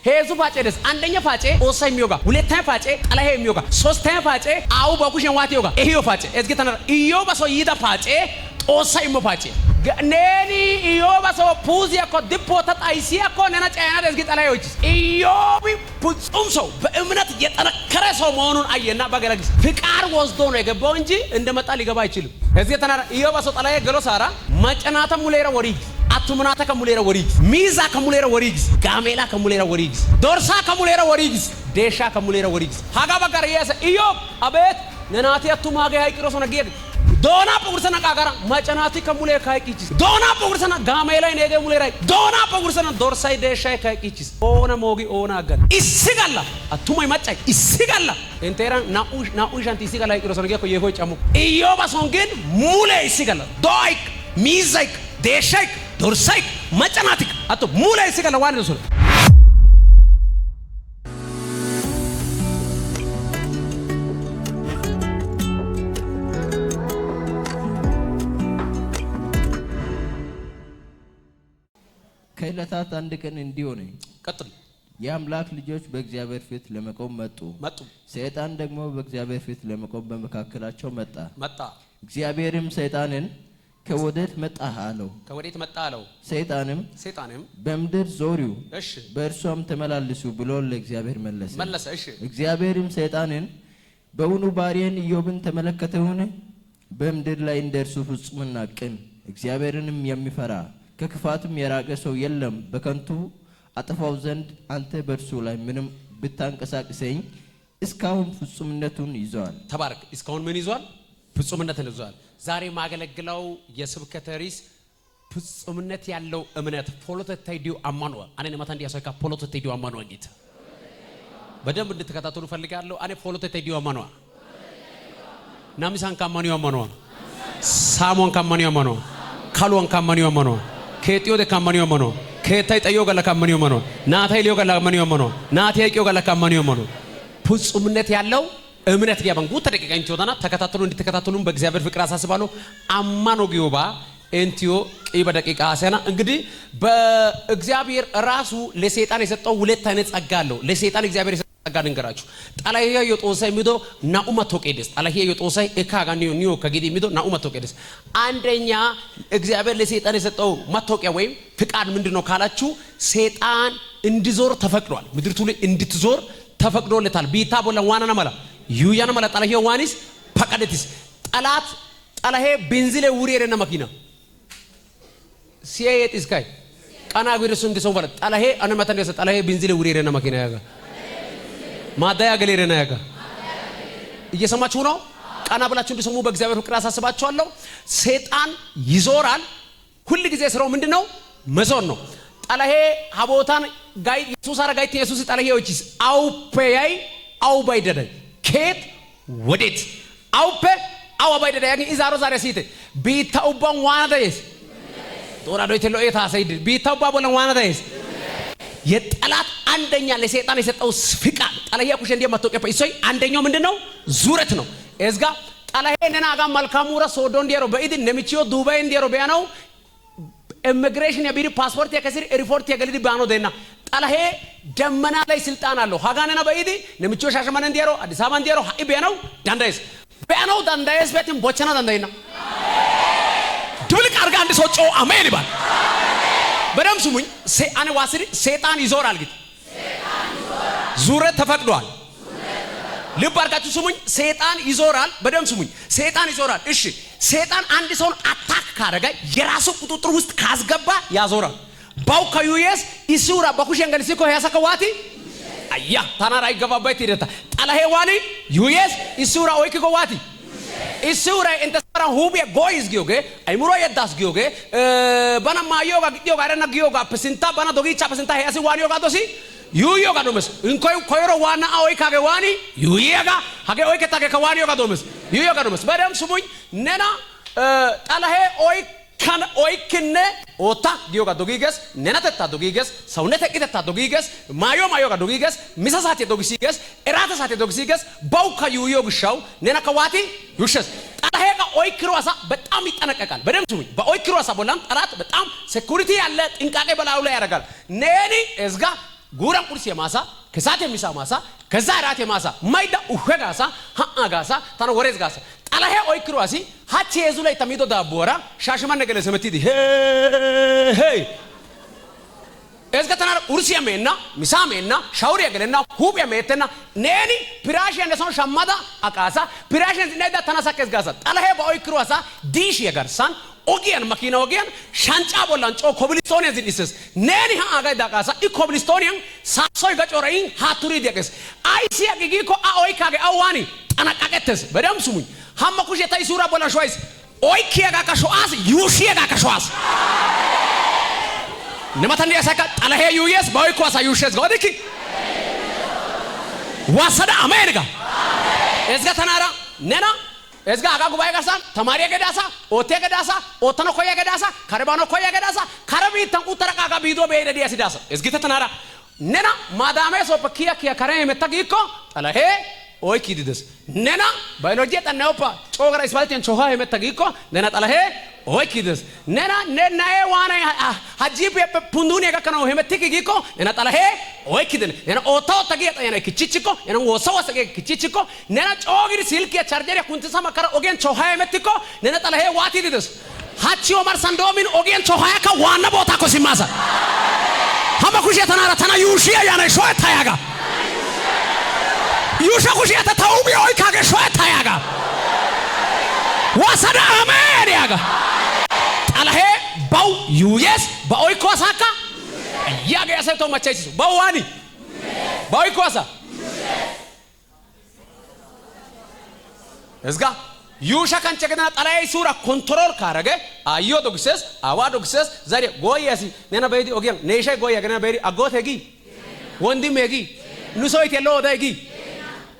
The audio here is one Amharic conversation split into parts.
ሄዙ ፋጬ ደስ አንደኛ ፋጬ ኦሳይ ሚዮጋ ሁለተኛ ፋጬ ጠላሄ ሚዮጋ ሶስተኛ ፋጬ አው ባኩሽን ዋት ዮጋ ይሄ ፋጬ እዝጊ ተነራ ኢዮባ ሰው ይዳ ፋጬ ኦሳይ ሞ ፋጬ ነኒ ኢዮባ ሰው ፑዚያ ኮ ዲፖታ ጣይሲያ ኮ ነና ጫያና እዝጊ ጠላዮች ኢዮብ ፍጹም ሰው በእምነት የጠነከረ ሰው መሆኑን አየና ባገረግስ ፍቃድ ወስዶ ነው የገባው እንጂ እንደመጣ ሊገባ አይችልም እዝጊ ተነራ ኢዮባ ሰው ጠላዬ ገሎ ሳራ ማጨናታ ሙሌራ ወሪግ አቱምናታ ከሙሌራ ወሪግስ ሚዛ ከሙሌራ ወሪግስ ጋሜላ ከሙሌራ ወሪግስ ዶርሳ ከሙሌራ ወሪግስ ዴሻ ከሙሌራ ወሪግስ ሃጋ በጋር ያሰ ኢዮብ አቤት ነናቲ አቱማገ ሃይቅሮስ ነገድ ዶና ፖጉርሰና ቃጋራ ማጨናቲ ከሙሌ ካይቂችስ ዶና ፖጉርሰና ጋሜላ ነገ ሙሌራ ዶና ፖጉርሰና ዶርሳይ ዴሻይ ካይቂችስ ኦና ሞጊ ኦና አገን ኢሲጋላ አቱማይ ማጫይ ኢሲጋላ እንቴራ ናኡ ሻንቲ ኢሲጋላ ሃይቅሮስ ነገ ኮ የሆይ ጫሙ ኢዮብ አሶንገን ሙሌ ኢሲጋላ ዶይክ ሚዛይክ ዴሻይ ዶርሳይክ ማጨናቲክ አቶ ሙሌ ኢሲጋላ ዋን ነው ከዕለታት አንድ ቀን እንዲህ ሆነ ቀጥል የአምላክ ልጆች በእግዚአብሔር ፊት ለመቆም መጡ ሰይጣን ደግሞ በእግዚአብሔር ፊት ለመቆም በመካከላቸው መጣ እግዚአብሔርም ሰይጣንን ከወዴት መጣህ አለው ከወዴት መጣ አለው ሰይጣንም በምድር ዞሪው እሺ በእርሷም ተመላለሱ ብሎ ለእግዚአብሔር መለሰ እሺ እግዚአብሔርም ሰይጣንን በውኑ ባሪያን ኢዮብን ተመለከተውን በምድር ላይ እንደርሱ ፍጹምና ቅን እግዚአብሔርንም የሚፈራ ከክፋትም የራቀ ሰው የለም በከንቱ አጥፋው ዘንድ አንተ በእርሱ ላይ ምንም ብታንቀሳቅሰኝ እስካሁን ፍጹምነቱን ይዟል ተባረክ እስካሁን ምን ይዟል ፍጹምነትን ይዟል ዛሬ ማገለግለው የስብከተ ሪስ ፍጹምነት ያለው እምነት ፖሎቴቴዲዮ አማኑዋ አኔ ማታ እንዲያሰካ ፖሎቴቴዲዮ አማኑዋ ጌታ በደንብ እንድትከታተሉ ፈልጋለሁ አኔ ፖሎቴቴዲዮ አማኑዋ ናሚሳን ካማኒዮ አማኑዋ ሳሞን ካማኒዮ አማኑዋ ካሎን ካማኒዮ አማኑዋ ከቲዮ ደ ካማኒዮ አማኑዋ ከታይ ጠዮ ጋር ካማኒዮ አማኑዋ ናታይ ሊዮ ጋር ካማኒዮ አማኑዋ ናታይ ቂዮ ጋር ካማኒዮ አማኑዋ ፍጹምነት ያለው እምነት ያባንጉ ተደቀቀኝ ተወታና ተከታተሉ እንድትከታተሉም በእግዚአብሔር ፍቅር አሳስባለሁ አማኖ ጊዮባ እንቲዮ ቀይ በደቂቃ አሰና እንግዲህ በእግዚአብሔር ራሱ ለሰይጣን የሰጠው ሁለት አይነት ጸጋ አለው ለሰይጣን እግዚአብሔር የሰጠው ጸጋ እንገራችሁ ጣላዬ የጦሳይ ሚዶ ናኡማ ቶቄደስ ጣላዬ የጦሳይ እካጋኒዮ ከጊዲ ሚዶ ናኡማ ቶቄደስ አንደኛ እግዚአብሔር ለሰይጣን የሰጠው ማቶቂያ ወይም ፍቃድ ምንድነው ካላችሁ ሰይጣን እንዲዞር ተፈቅዷል ምድርቱ ላይ እንድትዞር ተፈቅዶለታል ቢታ ቦላን ዋናና ማላ ዩያና ማላ ጣላዬ ዋኒስ ፈቀደትስ ጣላት ጣላዬ ቤንዚለ ውሪየረና መኪና ሲያየት እስካይ ቃና ቢርሱ እንዲሰው ባለ ጣላዬ አነ ማታንደሰ ጣላዬ ቤንዚለ ውሪየረና መኪና ያጋ ማዳያ ገሌረና ያጋ እየሰማችሁ ነው ቃና ብላችሁ እንዲሰሙ በእግዚአብሔር ፍቅር አሳስባችኋለሁ ሰይጣን ይዞራል ሁሉ ጊዜ ስራው ምንድነው መዞር ነው ጣላዬ ሀቦታን ጋይ ኢየሱስ አረጋይት ኢየሱስ ጣላዬ ወጪስ አውፔያይ አውባይደደ ከት ወዴት አውፔ አውባይደደ ያጊ ኢዛሮ ዛሬ ሲተ ቢታውባን ዋናደስ ዶራዶ ይተሎ ኤታ ሳይድ ቢታውባ ቦለን ዋናደስ የጠላት አንደኛ ለሰይጣን የሰጠው ፍቃድ ጣላዬ ኩሽ እንደ ማቶቀ ይሶይ አንደኛው ምንድነው ዙረት ነው እዝጋ ጣላዬ ነና ጋር መልካሙራ ሶዶ እንዲያሮ በኢድ ነሚቺዮ ዱባይ እንዲያሮ ቢያነው ኢሚግሬሽን የቢሪ ፓስፖርት የከሲር ሪፖርት የገልዲ ባኖ ደና ጣላዬ ደመና ላይ ስልጣን አለው ሃጋነና በኢድ ነሚቺዮ ሻሸመነ እንዲያሮ አዲስ አበባ እንዲያሮ ሃይ ቢያነው ዳንዳይስ በትም ቦቸና ዳንዳይና ዱልቅ አርጋ አንድ ሰው ጮ አሜን ይባል በደም ስሙኝ አኔ ዋስሪ ሰይጣን ይዞራል ግጥ ዙረት ተፈቅዷል ልብ አርጋችሁ ስሙኝ ሰይጣን ይዞራል በደም ስሙኝ ሰይጣን ይዞራል እሺ ሰይጣን አንድ ሰውን አታክ ካረጋ የራሱ ቁጥጥር ውስጥ ካስገባ ያዞራል ባው ከዩኤስ ኢሱራ በኩሽንገል ሲኮ ያሰከዋቲ አያ ታናራ ይገባበት ይደታ ጣላሄ ዋኒ ዩኤስ ኢሱራ ወይከ ዋቲ ኢሱራ እንተሰራ ሁቤ ጎይዝ ጊዮጌ አይሙሮ የዳስ ጊዮጌ ባና ማዮ ጋር አረና ጊዮጋ ፐሰንታ ባና ዶጊቻ ፐሰንታ ያሲ ዋኒዮ ጋዶሲ ዩዮ ጋዶመስ እንኮይ ኮይሮ ዋና አይ ካገ ዋኒ ዩየጋ ሀገ ኦይ ከታገ ከዋኒዮ ጋዶመስ ዩዮ ጋዶመስ በደም ስሙኝ ነና ጣላሄ ኦይ ከነ ኦታ ጊዮጋ ዶጊገስ ነናተታ ዶጊገስ ሰውነተ ቂተታ ዶጊገስ ማዮ ጋር ዶጊገስ ሚሳሳቴ ዶጊሲገስ እራተሳቴ ዶጊሲገስ ባውካ ዩዮ ግሻው ነና ከዋቲ ዩሽስ ጣላሄ ጋር ኦይ ክሮሳ በጣም ይጠነቀቃል በደም ስሙኝ በኦይ ክሮሳ ቦላም ጠላት በጣም ሴኩሪቲ ያለ ጥንቃቄ በላዩ ላይ ያደርጋል ነኒ እዝጋ ጉራን ቁርስ የማሳ ከሳት የሚሳ ማሳ ከዛ ራት የማሳ ማይዳ ኡኸጋሳ ሃአጋሳ ታነ ወሬዝ ጋሳ ጠላሄ ኦይክሮሲ ሃቺ የዙ ላይ ተሚዶ ዳቦራ ሻሽማን ነገለ ሰመቲዲ ሄይ እስከተና ቁርስ የሜና ሚሳ ሜና ሻውሪ ያገለና ሁብ የሜተና ነኒ ፒራሽ እንደሰው ሸማዳ አቃሳ ፒራሽ እንደዳ ተናሳከስ ጋሳ ጠላሄ በኦይክሮሳ ዲሽ የጋርሳን ኦጊያን ማኪና ኦጊያን ሻንጫ ቦላን ጮ ኮብልስቶን ያዝልስስ ነኒ ሃአጋ ዳቃሳ ኢ ኮብልስቶን ሳሶይ ገጮራይ ሃቱሪ ዲያቀስ አይሲ ያጊኮ አኦይካገ አዋኒ ጠናቃቀተስ በደም ስሙኝ ሐመኩሽ የታይሱራ ቦላ ሾይስ ኦይኪያ ጋካሾአስ ዩሺያ ጋካሾአስ ነማታን ያሳካ ጠላሄ ዩየስ ባይኳሳ ዩሽስ ጎዲኪ ዋሰዳ አሜሪካ እዝጋ ተናራ ነና እዝጋ አጋ ጉባኤ ጋርሳን ተማሪ ገዳሳ ኦቴ ገዳሳ ኦተኖ ኮያ ገዳሳ ካርባኖ ኮያ ገዳሳ ካረቢ ተንቁተረቃ ጋ ቢዶ በሄደ ያሲዳሳ እዝጊተ ተናራ ነና ማዳሜ ሶපኪያ ኪያ ካሬ መታጊኮ ጠላሄ ኦይኪዲደስ ነና ባዮሎጂ ጠናውፓ ጮግራ ስፋልቲን ቾሃ መታጊኮ ነና ጠላሄ ኦይኪደስ ነና ነናዬ ዋና ሀጂብ ፑንዱን ያከነው ሄመቲክ ጊኮ ነና ጠላሄ ኦይኪደን ነና ኦታው ተገየጠ ነና kichichiko ነና ወሰው ወሰገ kichichiko ነና ጮግሪ ሲልክ ያቻርጀር ኩንተሳ መከራ ኦጌን ቾሃ ሄመቲኮ ነና ጠላሄ ዋቲዲደስ ሀቺ ኦማር ሳንዶሚን ኦጌን ቾሃ ያካ ዋና ቦታ ኮሲማሳ ሐመኩሽ የተናራ ተና ዩሺያ ያነ ሾታ ያጋ ዩሻኩሽ የተታውቢ ኦይ ካገ ሾታ ያጋ ዋሰዳ አሜሪካ ጠላሄ ባው ዩየስ ባኦይ ኮሳካ ያገ ያሰቶ ማቻይስ ባዋኒ ባኦይ ኮሳ እዝጋ ዩሻ ካንቸገና ጠላሄ ሱራ ኮንትሮል ካረገ አዮ ዶግሰስ አዋ ዶግሰስ ዛሬ ጎያሲ ነና በይዲ ኦጊያን ነይሻ ጎያ ገና በይዲ አጎቴጊ ወንድሜጊ ኑሶይት የለው ዳይጊ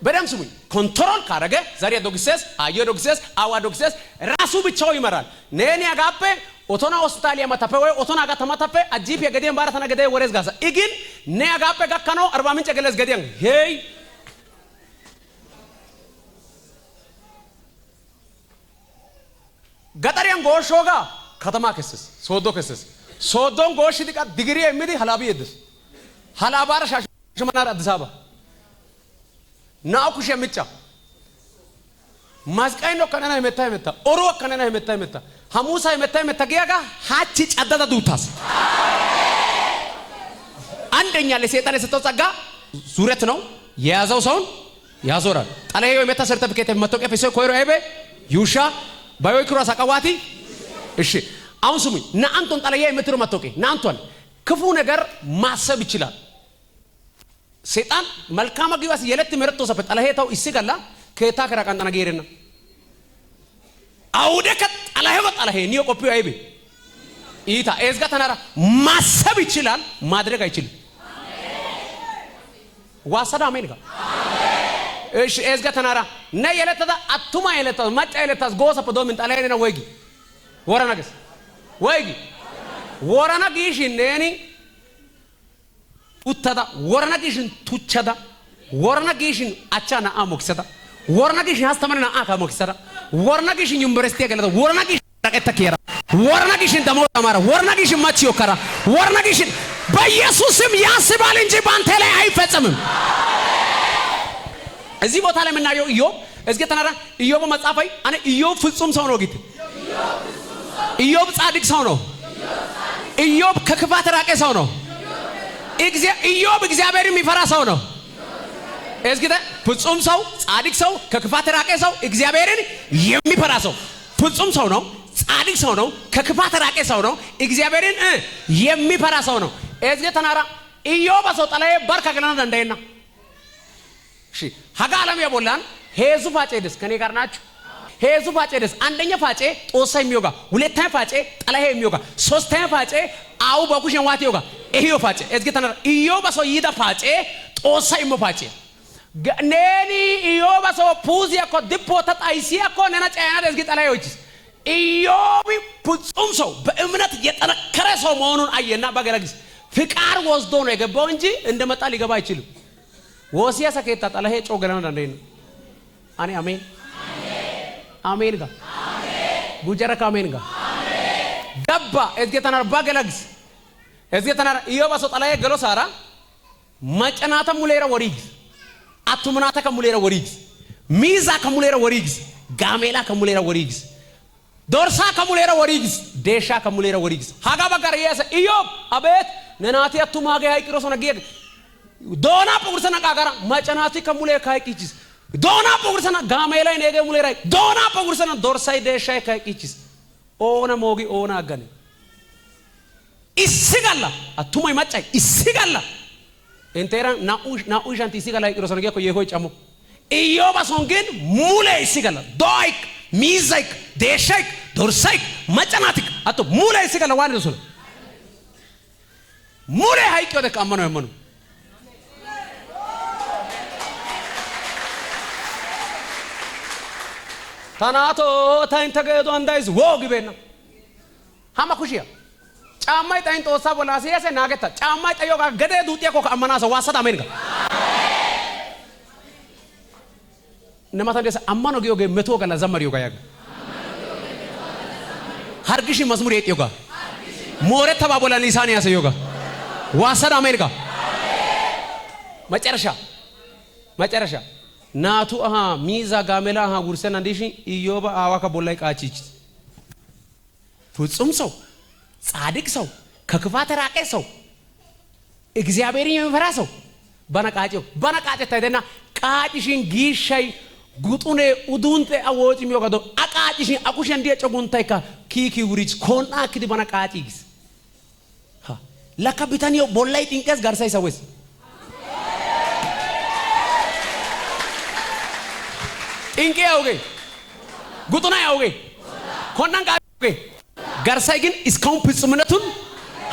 በደም ስሙኝ ኮንትሮል ካረገ ዛሬ ዶግሰስ አዮ ዶግሰስ አዋ ዶግሰስ ራሱ ብቻው ይመራል ነኔ ያጋበ ኦቶና ሆስፒታል ያመጣፈ ወይ ኦቶና ጋር ተመጣፈ አጂፕ የገደን ባራተና ገደ ወሬዝ ጋዛ ኢግን ነ ያጋበ ጋከኖ 40 ምንጭ ገለስ ገደን ሄይ ገጠሪያን ጎሾጋ ከተማ ከሰስ ሶዶ ከሰስ ሶዶን ጎሽ ዲቃ ዲግሪ የሚዲ ሐላቢ ይደስ ሐላባራ ሻሽመናር አዲስ አበባ ናኩሽ የምጫ ማስቀይ ነው ከነና የመታ ኦሮ ከነና የመታ ሐሙሳ የመታ ገያጋ ሃቺ ጫዳዳ ዱታስ አንደኛ ለሰይጣን የሰጠው ጸጋ ዙረት ነው የያዘው ሰውን ያዞራል ጠላሄው የመታ ሰርቲፊኬት መተቀፍ ሰው ኮይሮ አይበ ዩሻ ባዮክሮ ሳቃዋቲ እሺ አሁን ስሙኝ ናንቶን ጠላሄ የምትሩ መተቀ ናንቶን ክፉ ነገር ማሰብ ይችላል ሰይጣን መልካም አግባስ የለት መረጦ ሰፈ ጠላሄ ታው ይስጋላ ከታ ከራቃንጣና ገይረና አውደከ ጠላሄ ኒዮ ኮፒው አይቤ ኢታ ኤዝጋ ተናራ ማሰብ ይችላል ማድረግ አይችልም ዋሰዳ አሜሪካ እሺ ኤዝጋ ተናራ ነይ የለተዳ አቱማ የለታ ማጫ የለታስ ጎሳ ፖዶምን ጠላሄ ነው ወይጊ ወራናገስ ወይጊ ወራናጊሽ ነኒ ኡታዳ ወራናጊሽን ቱቻዳ ወራናጊሽን አቻና አሞክሰዳ ወራናጊሽን አስተማሪና አካሞክሰዳ ወራናጊሽን ዩኒቨርሲቲ ያገለታ ወራናጊሽን ተከተከራ ወራናጊሽን ደሞ ተማራ ወራናጊሽን ማቺዮ ከራ ወራናጊሽን በኢየሱስም ያስባል እንጂ ባንተ ላይ አይፈጸምም እዚህ ቦታ ላይ ምናየው ኢዮብ እዝገ ተናራ ኢዮብ መጻፈይ አነ ኢዮብ ፍጹም ሰው ነው ጌት ኢዮብ ጻድቅ ሰው ነው ኢዮብ ከክፋት ራቀ ሰው ነው ኢዮብ እግዚአብሔርን የሚፈራ ሰው ነው እዝገ ፍጹም ሰው ጻድቅ ሰው ከክፋት ራቀ ሰው እግዚአብሔርን የሚፈራ ሰው ፍጹም ሰው ነው ጻድቅ ሰው ነው ከክፋት ራቀ ሰው ነው እግዚአብሔርን የሚፈራ ሰው ነው እዝገ ተናራ ኢዮብ ሰው ጠላዬ ባርካ ገናና እንደይና እሺ ሀጋለም ያቦላን ሄዙ ፋጬ ደስ ከኔ ጋር ናችሁ ሄዙ ፋጬ ደስ አንደኛ ፋጬ ጦሳ የሚዮጋ ሁለተኛ ፋጬ ጠላሄ የሚዮጋ ሶስተኛ ፋጬ አው በኩሽን ዋት ይዮጋ ይሄው ፋጬ እዝገ ተናራ ኢዮብ ሰው ይዳ ፋጬ ጦሳ ይሞ ፋጬ ነኒ ኢዮብ ሰው ፑዚ እኮ ዲፖ ተጣይሲ እኮ ነና ጫያና እዝገ ጠላሄዎች ኢዮብ ፍጹም ሰው በእምነት የጠነከረ ሰው መሆኑን አየና በገለግስ ፍቃር ወስዶ ነው የገባው እንጂ እንደመጣ ሊገባ አይችልም ወሲያ ሰከታ ጠላሄ ጮገላና እንደነ አኔ አሜን አሜን ጋ ጉጀራ ካሜን ጋ ደባ እዝገ ተናራ በገለግስ እዝገ ተናራ ኢዮብ ሰው ጠላሄ ገሎ ሳራ መጨናታ ሙሌራ ወሪግ አቱምናታ ከሙሌራ ወሪግ ሚዛ ከሙሌራ ወሪግ ጋሜላ ከሙሌራ ወሪግ ዶርሳ ከሙሌራ ወሪግ ዴሻ ከሙሌራ ወሪግ ሃጋ በጋር ያሰ ኢዮብ አቤት ነናቲ አቱማገ ሃይቅሮስ ነገ ዶና ፖርሰና ቃጋራ መጨናቲ ከሙሌ ካይቂችስ ዶና ፖርሰና ጋሜላ ነገ ሙሌራ ዶና ፖርሰና ዶርሳይ ዴሻይ ካይቂችስ ኦነ ሞጊ ኦና አገነ ኢሲጋላ አቱማይ ማጫይ ኢሲጋላ እንቴራ ናኡ ሻንቲ ኢሲጋላ ሃይቅሮስ ነገ ኮ የሆይ ጫሙ ኢዮብ አሶንገን ሙሌ ኢሲጋላ ዶይክ ሚዛይክ ዴሻይክ ዶርሳይክ መጨናቲክ አቶ ሙሌ ኢሲጋላ ዋን ረሱል ሙሌ ሃይቅ ወደ ካመኑ የመኑ ታናቶ ታይንተገዶ አንዳይዝ ወግቤና ሀማኩሽያ ጫማይ ታይን ጦሳ ቦላሲያሰ ናገታ ጫማይ ጠዮ ጋር ገደ ዱጤ ኮ አመናሰ ዋሰት አሜን ጋር ነማታ ደስ አማኖ ጊዮገ መቶ ጋላ ዘመሪዮ ጋር ያገ ሀርግሽ መዝሙር የጤዮ ጋር ሞሬ ተባቦላ ሊሳን ያሰዮ ጋር ዋሰት አሜን ጋር መጨረሻ ናቱ አሃ ሚዛ ጋሜላ አሃ ጉርሰና እንዲሽ ኢዮባ አዋካ ቦላይ ቃቺች ፍጹም ሰው ጻድቅ ሰው ከክፋት ራቀ ሰው እግዚአብሔርን የሚፈራ ሰው በነቃጨ ታይደና ቃጭሽን ጊሻይ ጉጡኔ ኡዱንቴ አወጭ ሚዮጋዶ አቃጭሽን አቁሽን እንዲያ ጨጉንታይካ ኪኪ ውሪች ኮና ክዲ በነቃጭስ ሀ ለካፒታኒዮ ቦላይ ጢንቀስ ጋርሳይ ሰውስ ጢንቄ ያውጌ ጉጡና ያውጌ ኮናን ቃጭ ጋርሳይ ግን እስካሁን ፍጹምነቱን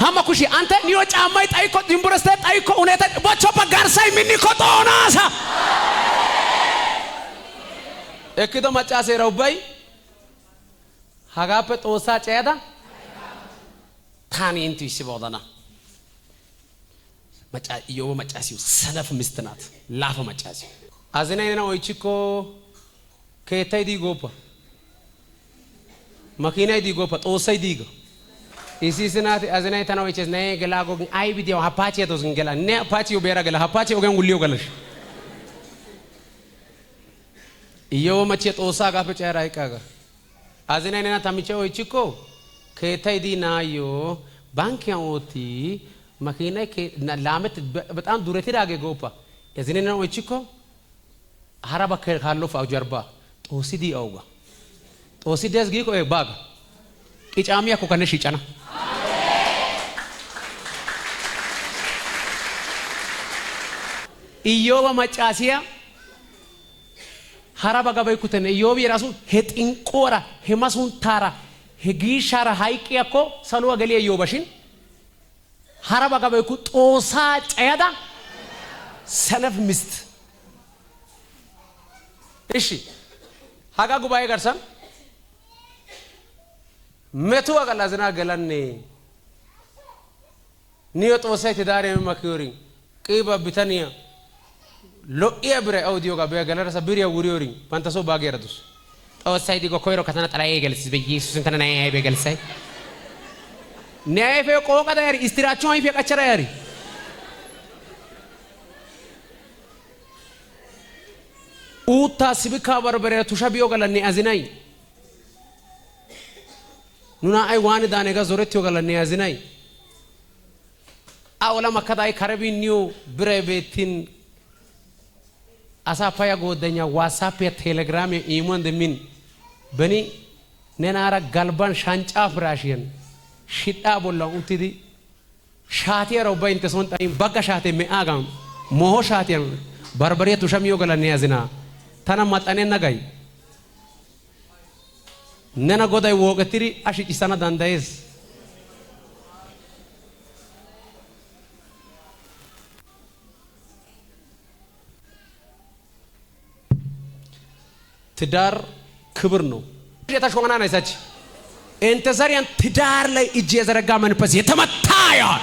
ሀማኩሺ አንተ ኒዮ ጫማይ ጣይኮ ዲምብረስተ ጣይኮ ኡኔታ ቦቾፓ ጋርሳይ ሚኒ ኮጦናሳ እክዶ መጫሴ ረውባይ ሀጋፈ ጦሳ ጨያዳ ታኒ እንቱ ይስቦዳና መጫ ኢዮብ መጫሲው ሰነፍ ምስትናት ላፈ መጫሲው አዝናይና ወይቺኮ ከታይ ዲጎፓ ማኪናይ ዲጎፓ ጦሳይ ዲጎ ኢሲስናት አዝናይ ታና ወይቸስ ነይ ገላጎ አይ ቪዲዮ ሀፓቺ ያቶስን ገላ ነ ሀፓቺ ወበራ ገላ ሀፓቺ ወገን ጉሊዮ ገለሽ ኢዮብ መቼ ጦሳ ጋፈ ጨራ ይቃጋ አዝናይ ነና ታምቼ ወይቺኮ ከታይ ዲናዮ ባንክ ያውቲ ማኪናይ ላመት በጣም ዱረቴ ዳገ ጎፓ አዝናይ ነና ወይቺኮ ሀራባ ካሎፍ አውጀርባ ጦሲዲ አውጋ ጦሲዲስ ጊኮ ባጋ ቂጫሚያ ኮ ከነሽ ይጫና ኢዮብ ማጫሲያ ሀራባ ጋባይ ኩተነ ኢዮብ የራሱ ሄጥንቆራ ሄማሱን ታራ ሄጊሻራ ሃይቂያኮ ሰሉዋ ገሊያ ኢዮባሽን ሀራባ ጋባይ ኩ ጦሳ ጨያዳ ሰነፍ ሚስት እሺ ሀጋ ጉባኤ ጋርሳን መቶ አቀላ ዝና ገላኔ ኒዮ ጦሳይ ተዳሬ መክዮሪ ቂባ ቢታኒያ ሎኢያ ብረ አውዲዮ ጋር በገለረሰ ብሪያ ውሪዮሪ ባንተሶ ባገረዱስ ጦሳይ ዲጎ ኮይሮ ከተና ጠላዬ ገልስ በኢየሱስ እንተና ናይ አይ በገልሳይ ናይ ፈ ቆቀ ዳሪ ኢስትራቾ አይ ፈ ቀቸራ ያሪ ኡታ ሲብካ በርበረ ቱሻቢዮ ገለኔ አዝናይ ኑና አይ ዋን ዳኔጋ ዞረቲዮ ገለኔ አዝናይ አውላ መከዳይ ከረቢኒዮ ብሬቤቲን አሳፋያ ጎደኛ ዋትስአፕ ቴሌግራም ኢሞ እንደሚን በኒ ነናራ ጋልባን ሻንጫ ፍራሽን ሽጣ ቦላ ኡቲዲ ሻቴ ረውባይ እንተሶን ጣይ ባጋ ሻቴ መአጋም ሞሆ ሻቴ በርበሬ ቱሻሚዮ ገለኔ አዝና ታና ማጣኔ ነጋይ ነና ጎዳይ ወቀትሪ አሽጭሳና ዳንዳይስ ትዳር ክብር ነው የተሾና ናይሳች እንተ ዘሪያን ትዳር ላይ እጅ የዘረጋ መንፈስ የተመታ ያል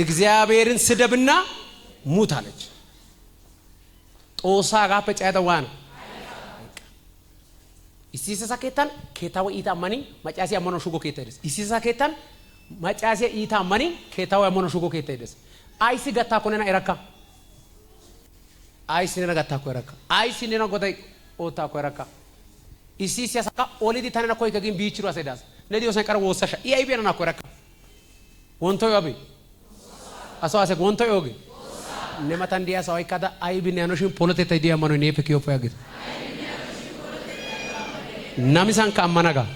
እግዚአብሔርን ስደብና ሙት አለች ጦሳ ጋር ፈጫተዋን ኢሲሳ ከታን ከታው ኢታማኒ ማጫሲ አመኖ ሹጎ ከታይስ ኢሲሳ ከታን Macaase iita mani keetawa yamono shugo keeta ides. Aysi gatta konena eraka. Aysi nena gatta ko eraka. Aysi nena goday ota ko eraka. Isi saka olidi tanena ko ikagin biichiru asedas. Ne Dios enkara wosasha. I ay bena ko eraka. Wonto yobi. Aso ase wonto yogi. Ne matan dia so ikada ay bine anoshin polote tay dia mano ne pekio poyagit. Namisan kamanaga.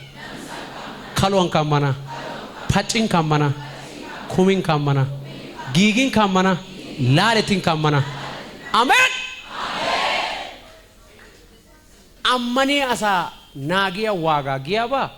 Kalwan kamana. Pacin kamana. Kumin kamana. Gigin kamana. Laletin kamana. Amen. Ammani asa nagia waga giaba.